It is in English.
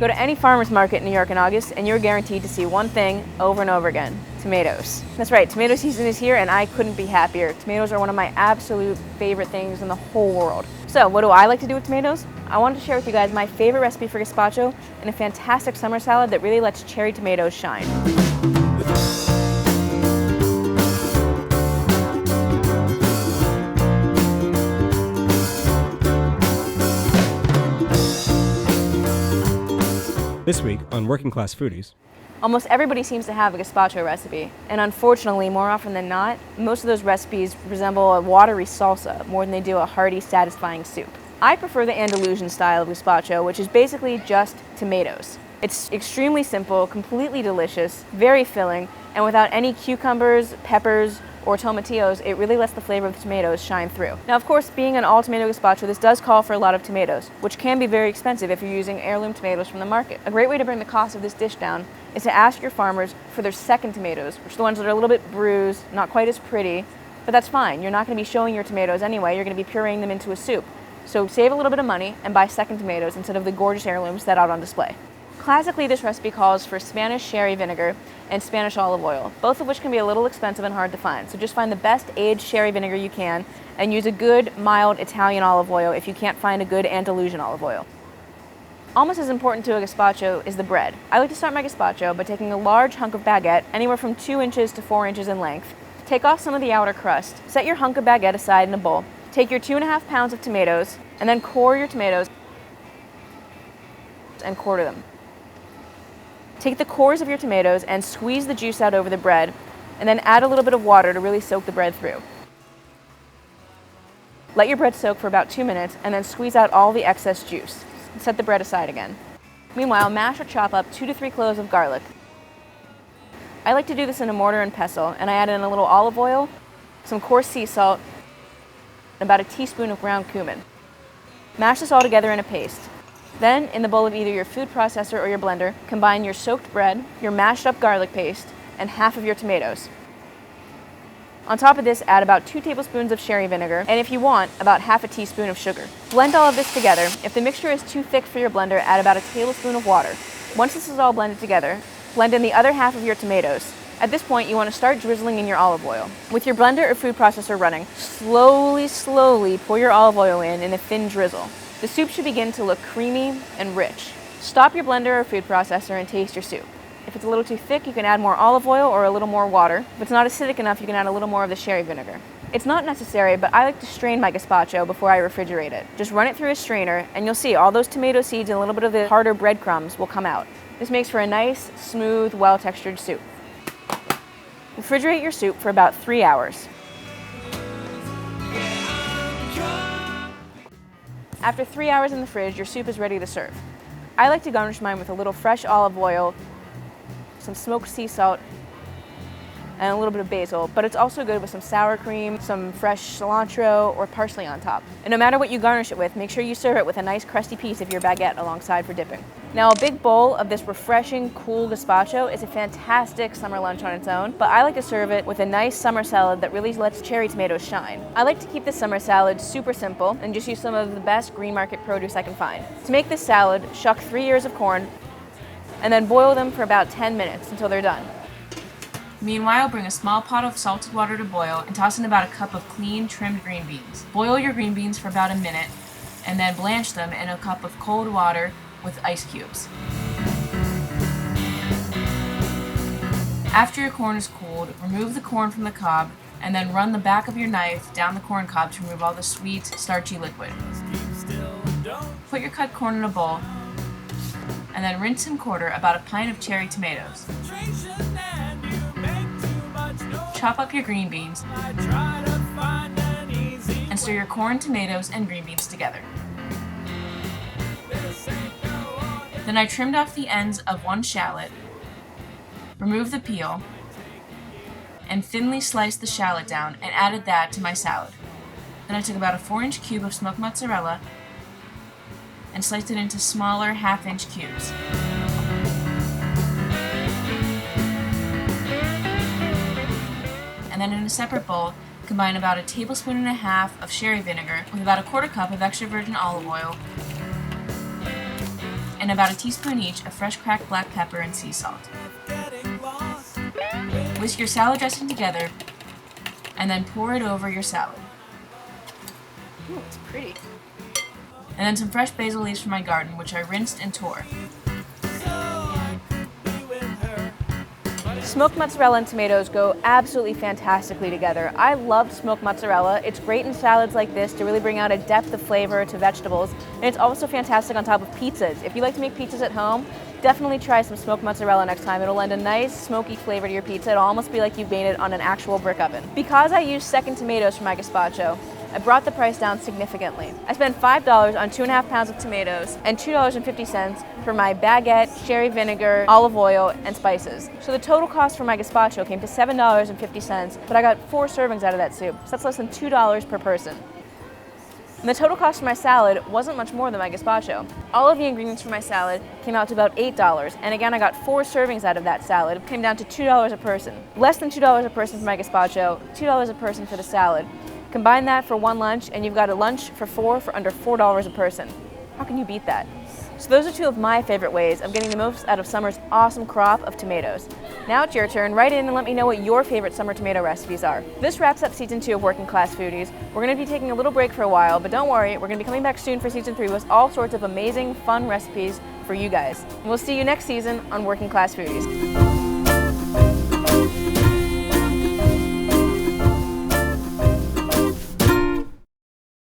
Go to any farmer's market in New York in August and you're guaranteed to see one thing over and over again: tomatoes. That's right, tomato season is here and I couldn't be happier. Tomatoes are one of my absolute favorite things in the whole world. So what do I like to do with tomatoes? I wanted to share with you guys my favorite recipe for gazpacho and a fantastic summer salad that really lets cherry tomatoes shine. This week on Working Class Foodies. Almost everybody seems to have a gazpacho recipe, and unfortunately, more often than not, most of those recipes resemble a watery salsa more than they do a hearty, satisfying soup. I prefer the Andalusian style of gazpacho, which is basically just tomatoes. It's extremely simple, completely delicious, very filling, and without any cucumbers, peppers, or tomatillos, it really lets the flavor of the tomatoes shine through. Now, of course, being an all-tomato gazpacho, this does call for a lot of tomatoes, which can be very expensive if you're using heirloom tomatoes from the market. A great way to bring the cost of this dish down is to ask your farmers for their second tomatoes, which are the ones that are a little bit bruised, not quite as pretty, but that's fine. You're not going to be showing your tomatoes anyway. You're going to be pureeing them into a soup. So save a little bit of money and buy second tomatoes instead of the gorgeous heirlooms that are out on display. Classically, this recipe calls for Spanish sherry vinegar and Spanish olive oil, both of which can be a little expensive and hard to find. So just find the best aged sherry vinegar you can and use a good, mild Italian olive oil if you can't find a good Andalusian olive oil. Almost as important to a gazpacho is the bread. I like to start my gazpacho by taking a large hunk of baguette, anywhere from 2 inches to 4 inches in length. Take off some of the outer crust. Set your hunk of baguette aside in a bowl. Take your 2.5 pounds of tomatoes and then core your tomatoes and quarter them. Take the cores of your tomatoes and squeeze the juice out over the bread, and then add a little bit of water to really soak the bread through. Let your bread soak for about 2 minutes and then squeeze out all the excess juice. Set the bread aside again. Meanwhile, mash or chop up 2 to 3 cloves of garlic. I like to do this in a mortar and pestle, and I add in a little olive oil, some coarse sea salt, and about a teaspoon of ground cumin. Mash this all together in a paste. Then, in the bowl of either your food processor or your blender, combine your soaked bread, your mashed up garlic paste, and half of your tomatoes. On top of this, add about 2 tablespoons of sherry vinegar, and if you want, about half a teaspoon of sugar. Blend all of this together. If the mixture is too thick for your blender, add about a tablespoon of water. Once this is all blended together, blend in the other half of your tomatoes. At this point, you want to start drizzling in your olive oil. With your blender or food processor running, slowly pour your olive oil in a thin drizzle. The soup should begin to look creamy and rich. Stop your blender or food processor and taste your soup. If it's a little too thick, you can add more olive oil or a little more water. If it's not acidic enough, you can add a little more of the sherry vinegar. It's not necessary, but I like to strain my gazpacho before I refrigerate it. Just run it through a strainer, and you'll see all those tomato seeds and a little bit of the harder breadcrumbs will come out. This makes for a nice, smooth, well-textured soup. Refrigerate your soup for about 3 hours. After 3 hours in the fridge, your soup is ready to serve. I like to garnish mine with a little fresh olive oil, some smoked sea salt, and a little bit of basil, but it's also good with some sour cream, some fresh cilantro, or parsley on top. And no matter what you garnish it with, make sure you serve it with a nice crusty piece of your baguette alongside for dipping. Now, a big bowl of this refreshing, cool gazpacho is a fantastic summer lunch on its own, but I like to serve it with a nice summer salad that really lets cherry tomatoes shine. I like to keep this summer salad super simple and just use some of the best green market produce I can find. To make this salad, shuck 3 ears of corn and then boil them for about 10 minutes until they're done. Meanwhile, bring a small pot of salted water to boil and toss in about a cup of clean, trimmed green beans. Boil your green beans for about a minute and then blanch them in a cup of cold water with ice cubes. After your corn is cooled, remove the corn from the cob and then run the back of your knife down the corn cob to remove all the sweet, starchy liquid. Put your cut corn in a bowl and then rinse and quarter about a pint of cherry tomatoes. Chop up your green beans and stir your corn, tomatoes, and green beans together. Then I trimmed off the ends of 1 shallot, removed the peel, and thinly sliced the shallot down and added that to my salad. Then I took about a 4-inch cube of smoked mozzarella and sliced it into smaller 1/2-inch cubes. And then in a separate bowl, combine about 1.5 tablespoons of sherry vinegar with about 1/4 cup of extra virgin olive oil and about a teaspoon each of fresh cracked black pepper and sea salt. Whisk your salad dressing together and then pour it over your salad. Ooh, it's pretty. And then some fresh basil leaves from my garden, which I rinsed and tore. Smoked mozzarella and tomatoes go absolutely fantastically together. I love smoked mozzarella. It's great in salads like this to really bring out a depth of flavor to vegetables. And it's also fantastic on top of pizzas. If you like to make pizzas at home, definitely try some smoked mozzarella next time. It'll lend a nice smoky flavor to your pizza. It'll almost be like you made it on an actual brick oven. Because I used second tomatoes for my gazpacho, I brought the price down significantly. I spent $5 on 2.5 pounds of tomatoes and $2.50 for my baguette, sherry vinegar, olive oil, and spices. So the total cost for my gazpacho came to $7.50, but I got 4 servings out of that soup, so that's less than $2 per person. And the total cost for my salad wasn't much more than my gazpacho. All of the ingredients for my salad came out to about $8, and again I got 4 servings out of that salad. It came down to $2 a person. Less than $2 a person for my gazpacho, $2 a person for the salad. Combine that for one lunch, and you've got a lunch for 4 for under $4 a person. How can you beat that? So those are 2 of my favorite ways of getting the most out of summer's awesome crop of tomatoes. Now it's your turn. Write in and let me know what your favorite summer tomato recipes are. This wraps up Season 2 of Working Class Foodies. We're going to be taking a little break for a while, but don't worry, we're going to be coming back soon for Season 3 with all sorts of amazing, fun recipes for you guys. And we'll see you next season on Working Class Foodies.